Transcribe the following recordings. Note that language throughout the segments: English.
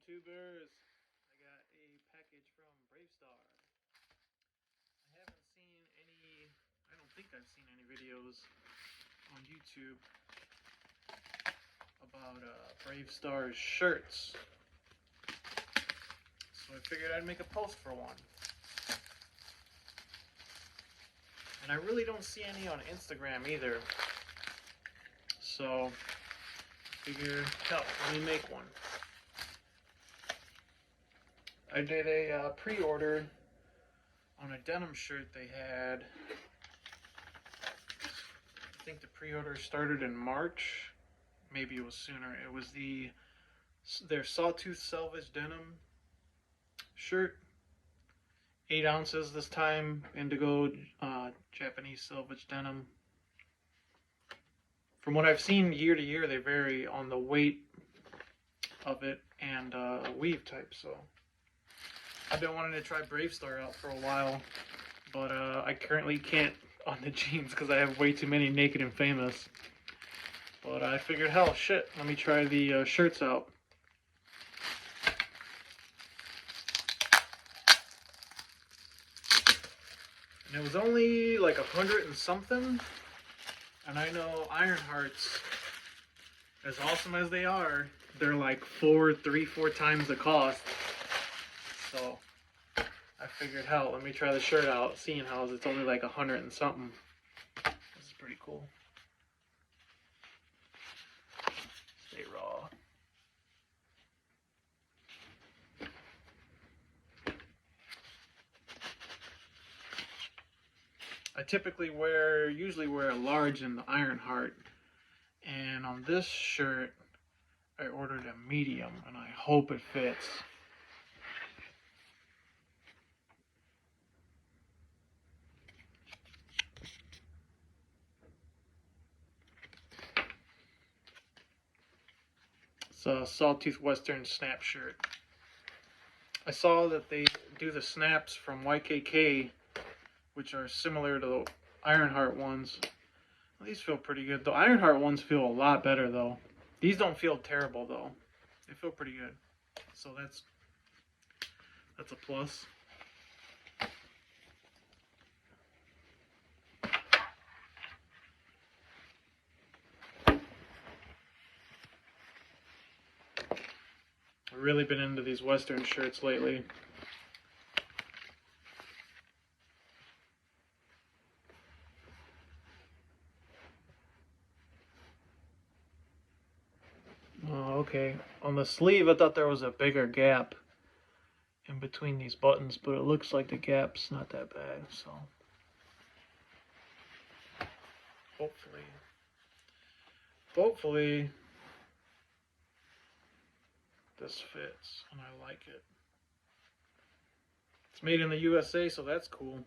YouTubers, I got a package from Bravestar. I haven't seen any, I don't think I've seen any videos on YouTube about Bravestar's shirts. So I figured I'd make a post for one. And I really don't see any on Instagram either. So I figured, hell, let me make one. I did a pre-order on a denim shirt they had. I think the pre-order started in March. Maybe it was sooner. It was their Sawtooth Selvage denim shirt. 8 ounces this time. Indigo Japanese selvage denim. From what I've seen year to year, they vary on the weight of it and weave type. So I've been wanting to try Bravestar out for a while, but I currently can't on the jeans because I have way too many Naked and Famous. But I figured, hell, shit, let me try the shirts out. And it was only like 100 and something. And I know Ironhearts, as awesome as they are, they're like 4 times the cost. So I figured, hell, let me try the shirt out, seeing how it's only like 100 and something. This is pretty cool. Stay raw. I usually wear a large in the Ironheart, and on this shirt I ordered a medium, and I hope it fits. It's a Sawtooth Western snap shirt. I saw that they do the snaps from YKK, which are similar to the Ironheart ones. Well, these feel pretty good. The Ironheart ones feel a lot better though. These don't feel terrible though. They feel pretty good. So that's a plus. I've really been into these Western shirts lately. Oh, okay. On the sleeve, I thought there was a bigger gap in between these buttons, but it looks like the gap's not that bad, so hopefully this fits and I like it. It's made in the USA, so that's cool.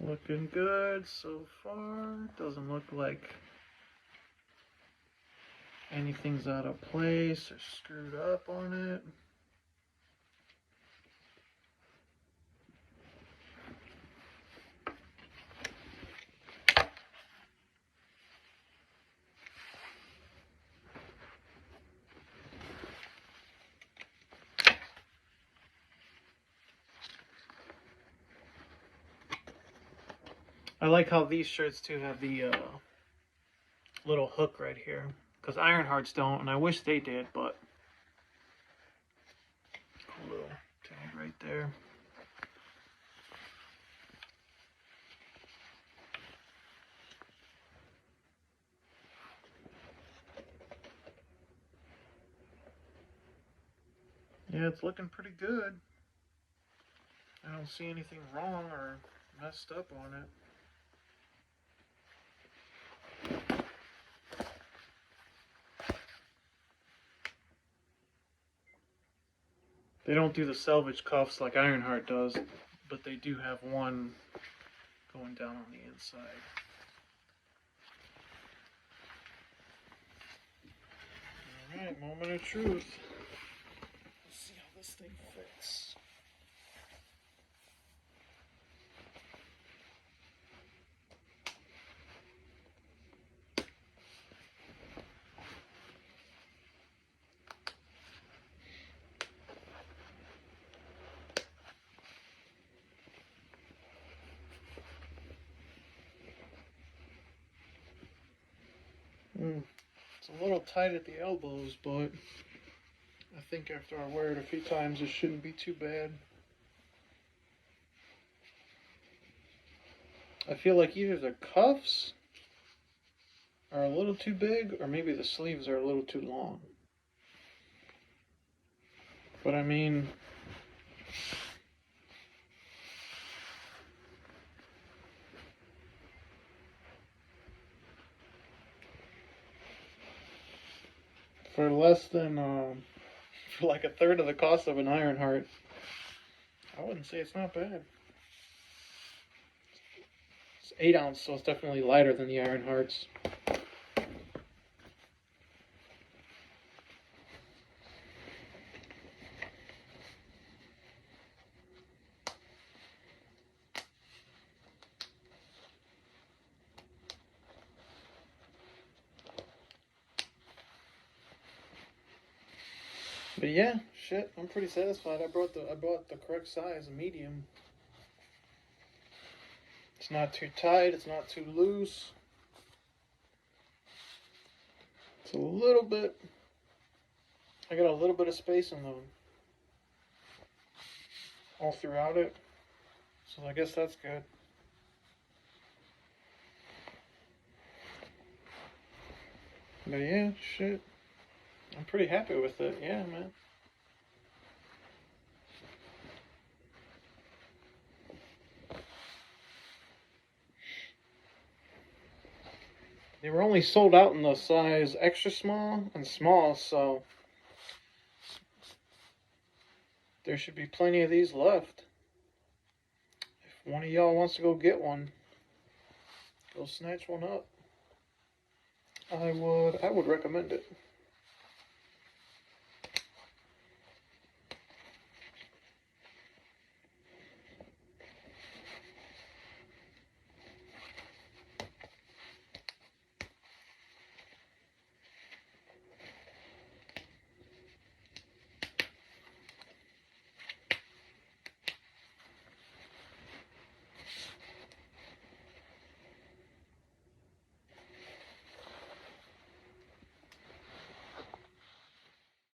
Looking good so far. Doesn't look like anything's out of place or screwed up on it. I like how these shirts too have the little hook right here, because Ironhearts don't, and I wish they did, but cool little tag right there. Yeah, it's looking pretty good. I don't see anything wrong or messed up on it. They don't do the selvage cuffs like Ironheart does, but they do have one going down on the inside. Alright, moment of truth. Let's see how this thing fits. It's a little tight at the elbows, but I think after I wear it a few times, it shouldn't be too bad. I feel like either the cuffs are a little too big, or maybe the sleeves are a little too long. But I mean, for less than, for like a third of the cost of an Ironheart, I wouldn't say it's not bad. It's 8 ounce, so it's definitely lighter than the Ironhearts. But yeah, shit, I'm pretty satisfied. I bought the correct size, a medium. It's not too tight, it's not too loose. It's a little bit, I got a little bit of space in them all throughout it. So I guess that's good. But yeah, shit. I'm pretty happy with it. Yeah, man. They were only sold out in the size extra small and small, so there should be plenty of these left. If one of y'all wants to go get one, go snatch one up. I would recommend it.